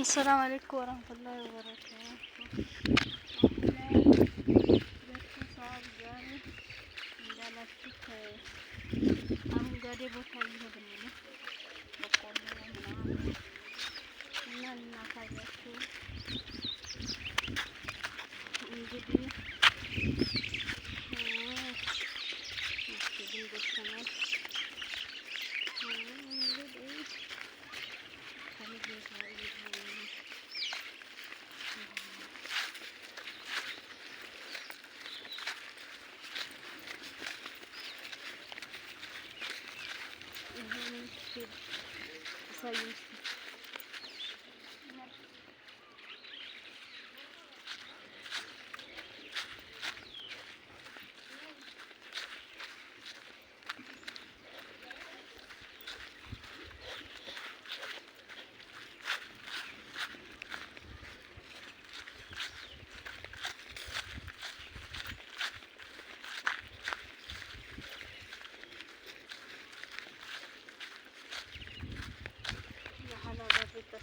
السلام عليكم ورحمة الله وبركاته. አረንጓዴ ቦታ እየሄድን ነው። በቆሎ ምናምን እና እናሳያችሁ እንግዲህ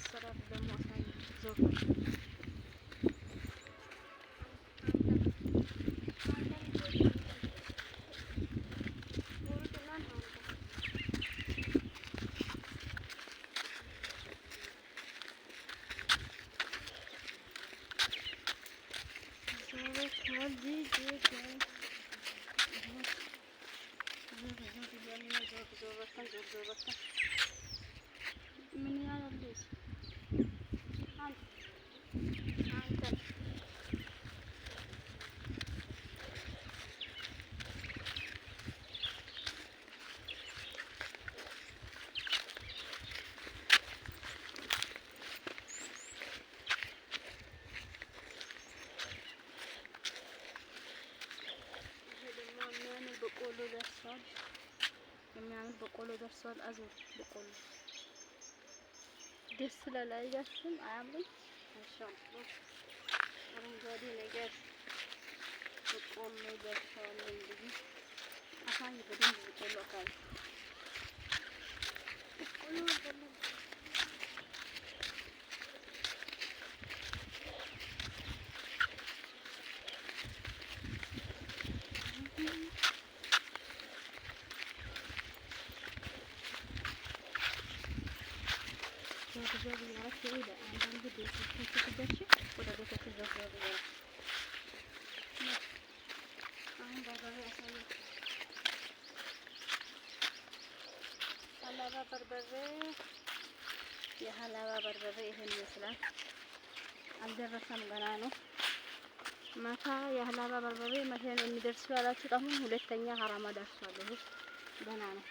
السراب دمو ثاني زوج من يا ليش የሚያምር በቆሎ ደርሷል። አዙር በቆሎ ደስ ስላላያችሁም አያምርም? ማሻአላህ አረንጓዴ ነገር በቆሎ ደርሷል። እንግዲህ አሳይ በደንብ በቆሎ አካል በቆሎ زوج يعرف إذا عندهم بدو يكون تقدرش ولا بدو تزوج ولا عن بربري أسوي هلا بربري يا هلا بربري هن مثلا الدرسة مقرانو متى يا هلا بربري مثلا إن درسوا على تطعمهم ولتنيا حرام درسوا له بنانو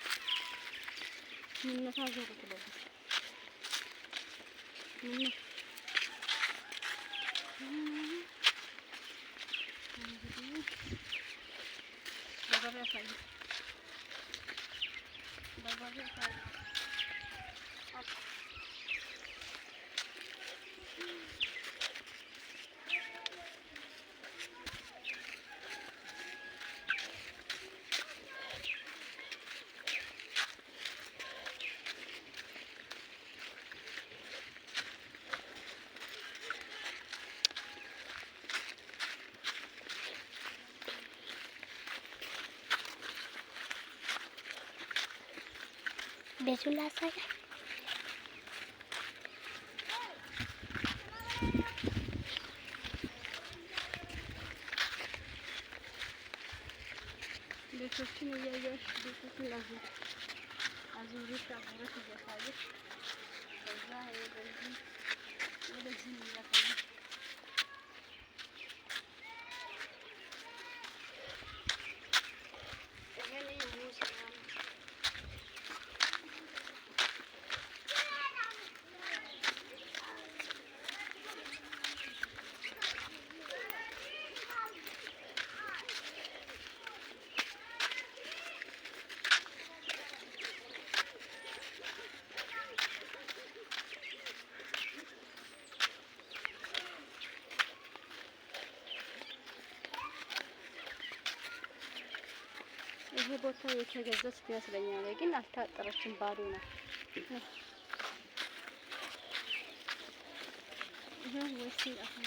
من نتاجه كله ቤቱን ላሳያ ቤቶችን እያያሽ ቤቶችን አዙሪሽ አዙሪሽ እያሳየሽ ከዛ ወደዚህ እያሳየሽ ይሄ ቦታ የተገዛች ይመስለኛል፣ ግን አልታጠረችም፣ ባዶ ነው። ይሄ ወይስ አሁን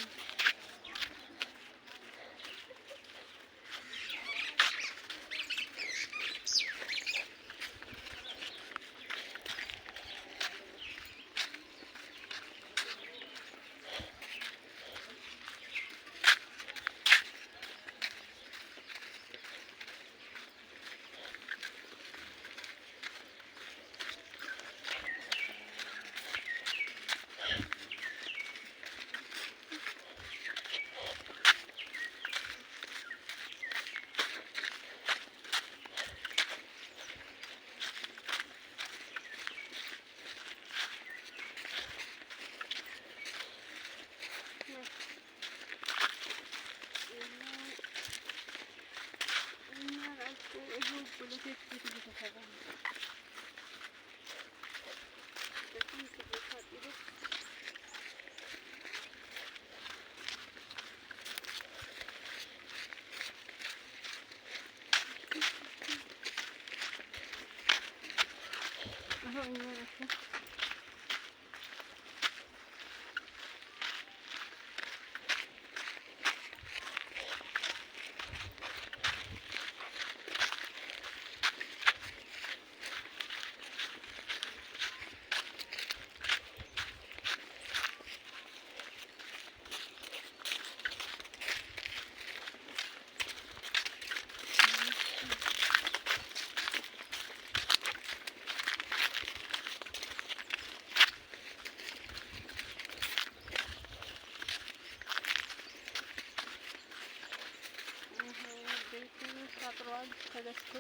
ተጥሯል ተገዝቶ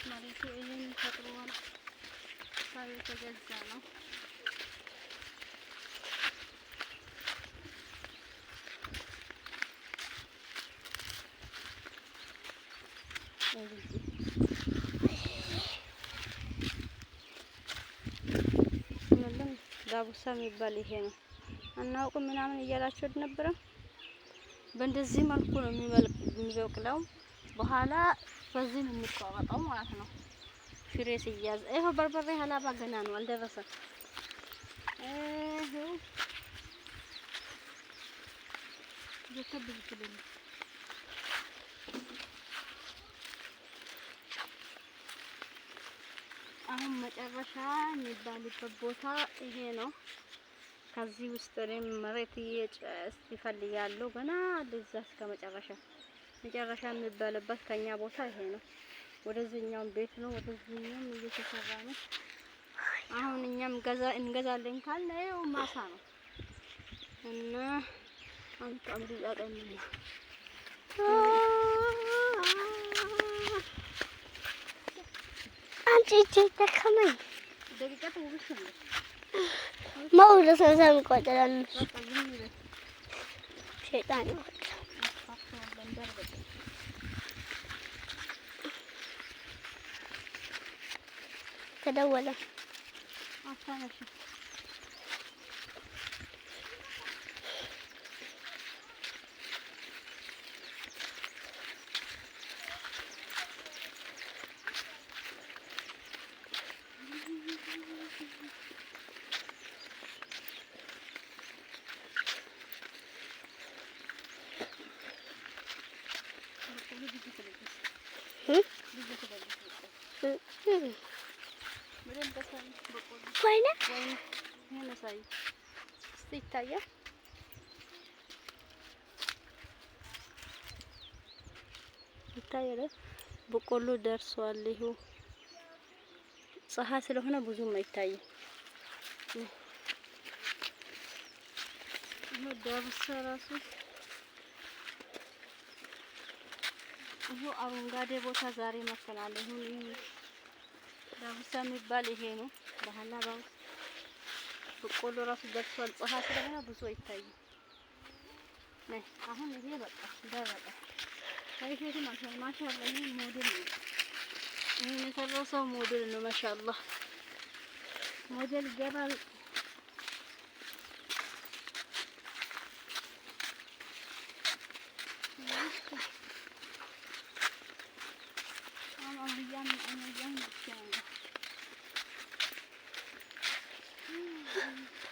መሬቱ ይሄን ተጥሯል። ሳይ ተገዛ ነው። ምንም ዳጉሳ የሚባል ይሄ ነው። አናውቅም ምናምን እያላችሁ ነበር። በእንደዚህ መልኩ ነው የሚበቅለው። በኋላ በዚህ ነው የሚቆረጠው ማለት ነው። ፍሬ ሲያዝ ይሄው በርበሬ ሀላባ ገና ነው አልደረሰም። ይሄው የተብዝብልን አሁን መጨረሻ የሚባልበት ቦታ ይሄ ነው። ከዚህ ውስጥ እኔም መሬት እየጨስ ይፈልጋሉ ገና ለዛ እስከ መጨረሻ የሚባልበት ከኛ ቦታ ይሄ ነው። ወደዚህኛው ቤት ነው፣ ወደዚህኛው እየተሰራ ነው። አሁን እኛም እንገዛለን ካለ ይኸው ማሳ ነው እና አንተ አምጥያቀኝ ነው አንቺ ተከመኝ ደቂቃ ውብሽ ነው ማውለስ ሰም ቆጠራን ሸይጣን ነው ተደወለ አታነሽ ይታያል። በቆሎ ደርሷል። ይሄው ፀሐይ ስለሆነ ብዙም አይታይም። ይሄው ዳጉሳ ራሱ ይሄው አረንጓዴ ቦታ ዛሬ መከናል። ይሄው ዳጉሳ የሚባል ይሄ ነው። በኋላ በቆሎ ራሱ ደርሷል። ፀሐይ ስለሆነ ብዙ አይታይም። አሁን ይሄ በቃ ደረቀ። አይሄዱ ማሻአላህ ይሄ ሞዴል ነው። ይሄ የሰራው ሰው ሞዴል ነው። ማሻአላህ ሞዴል ገባል።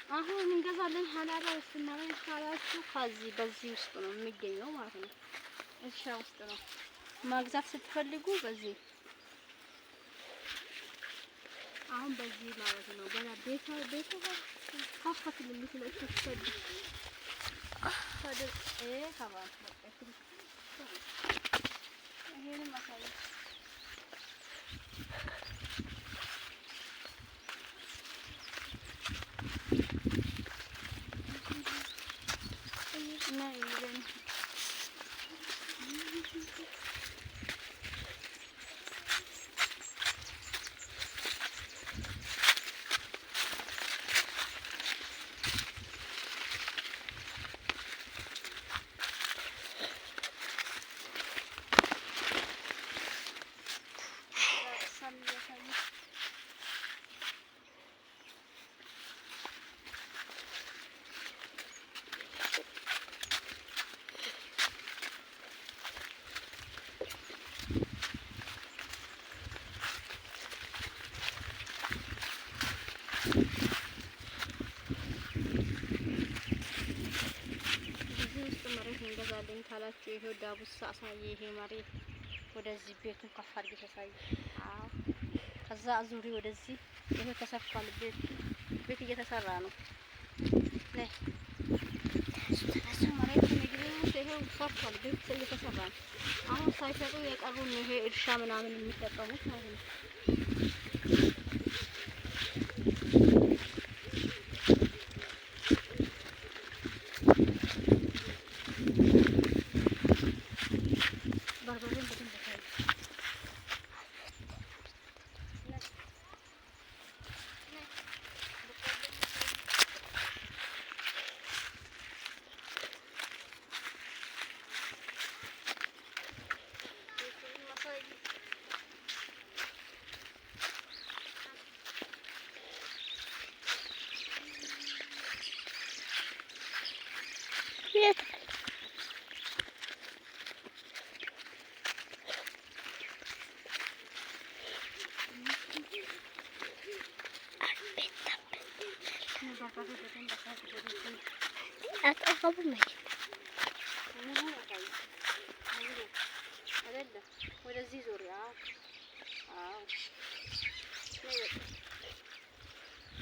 አሁን እንገዛለን ሀላባ ውስጥ ማለት ካላችሁ ከዚህ በዚህ ውስጥ ነው የሚገኘው ማለት ነው። እርሻ ውስጥ ነው ማግዛት ስትፈልጉ በዚህ አሁን በዚህ ማለት ነው። ገና ቤት ካፋት ለምትለው ተሰድ ታዲያ ከባድ በቃ ይሄንን ማሳለ እንገዛለን ካላችሁ ይሄው ዳቡሳ አሳየ። ይሄ መሬት ወደዚህ ቤቱን ከፍ አድርጌ ተሳይ። አዎ ከዛ አዙሪ ወደዚህ ይሄ ተሰፋል። ቤት እየተሰራ ነው። ነይ እሱ መሬት ይሄው ሰፋል። ቤት እየተሰራ ነው። አሁን ሳይሸጡ የቀሩን ይሄ እርሻ ምናምን የሚጠቀሙት ማለት ነው። ወደዚህ ዙሪያ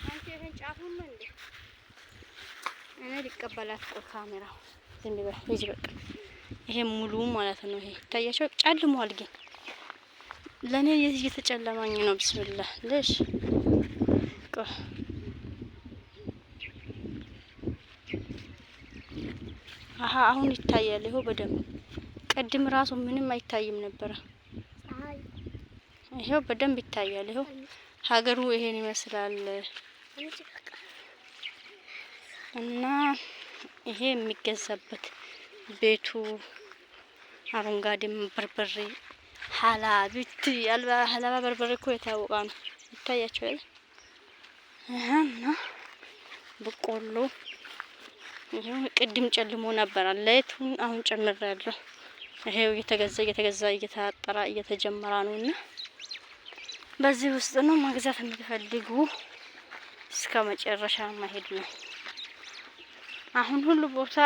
አንቺ ይሄን ጫፉን ነው እንዴ? እኔ ሊቀበላት ካሜራው ዝም ብለ ልጅ በቃ ይሄ ሙሉ ማለት ነው። ይሄ ታያቸው ጨልሟል፣ ግን ለኔ እየተጨለማኝ ነው። ቢስሚላህ ለሽ አሁን ይታያል። ይሄው በደንብ ቀድም ራሱ ምንም አይታይም ነበር። ይሄው በደንብ ይታያል። ይሄው ሀገሩ ይሄን ይመስላል እና ይሄ የሚገዛበት ቤቱ አረንጓዴ በርበሬ ሀላቢት ሀላባ በርበሬ እኮ የታወቀ ነው። ይታያችኋል። እና በቆሎ ይሄው ቅድም ጨልሞ ነበር ለይቱን አሁን ጨምሬያለሁ። ይሄው እየተገዛ እየታጠራ እየተጀመረ ነውና በዚህ ውስጥ ነው መግዛት የምትፈልጉ እስከ መጨረሻ መሄድ ነው። አሁን ሁሉ ቦታ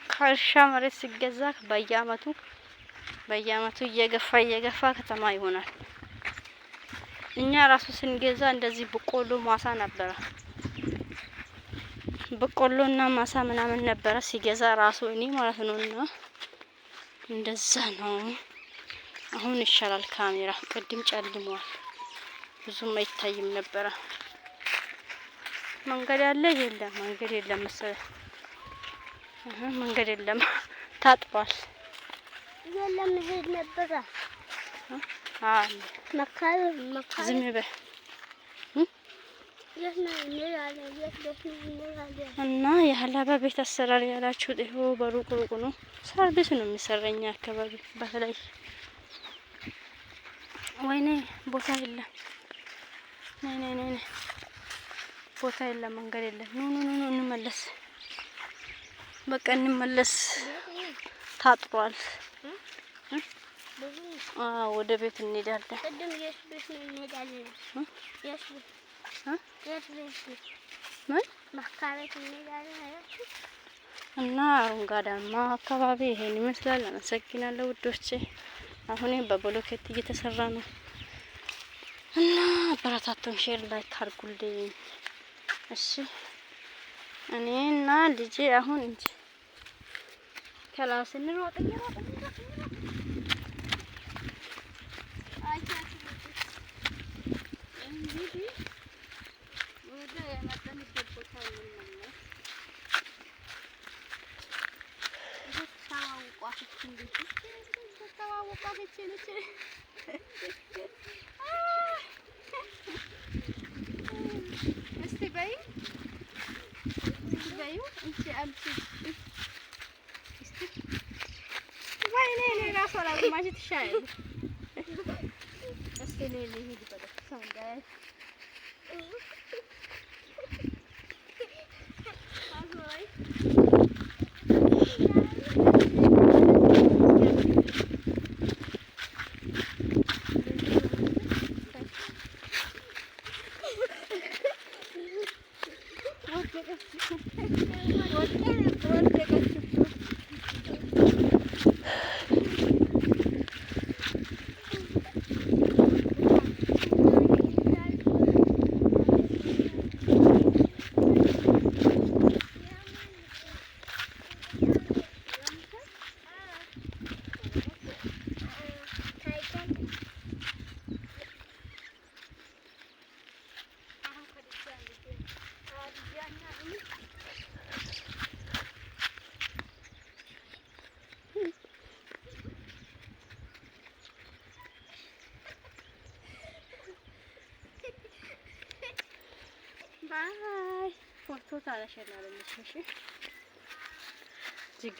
ከእርሻ መሬት ሲገዛ በየአመቱ እየገፋ ከተማ ይሆናል። እኛ ራሱ ስንገዛ እንደዚህ በቆሎ ማሳ ነበረ። በቆሎና ማሳ ምናምን ነበረ ሲገዛ ራሱ እኔ ማለት ነውና እንደዛ ነው። አሁን ይሻላል። ካሜራ ቅድም ጨልሟል፣ ብዙም አይታይም ነበረ። መንገድ ያለ የለም፣ መንገድ የለም መሰለኝ። መንገድ የለም፣ ታጥሯል። የለም ሄድ ነበረ። መካል ዝም በይ እና የሀላባ ቤት አሰራር ያላችሁ ይሄው በሩቅ ነው። ሰርቪስ ነው የሚሰራኛ አካባቢ በተለይ ወይኔ ቦታ የለም። ነይ ቦታ የለም፣ መንገድ የለም። ኑ እንመለስ፣ በቃ እንመለስ። ታጥሯል። ወደ ቤት እንሄዳለን። ምን መካበት እንሄዳለን እና አረንጓዴማ አካባቢ ይሄን ይመስላል። አመሰግናለሁ ውዶቼ። አሁን በብሎኬት እየተሰራ ነው እና አበረታቱን፣ ሼር ላይክ አድርጉልኝ እሺ። እኔና ልጄ አሁን እንጂ ክላስ እንሮጥ እንግዲህ ወደ የመጣንበት ቦታ እንመለስ። እስቲ በይ እንቺ አምጪ እስቲ ወይኔ እኔ ራሱ አላውቅም ትሻላለሽ። እስቲ እኔ ልሂድ በለው ሰው እንዳያይ ባይ ፎቶ ታነሽናለሽ። እሺ ዝግ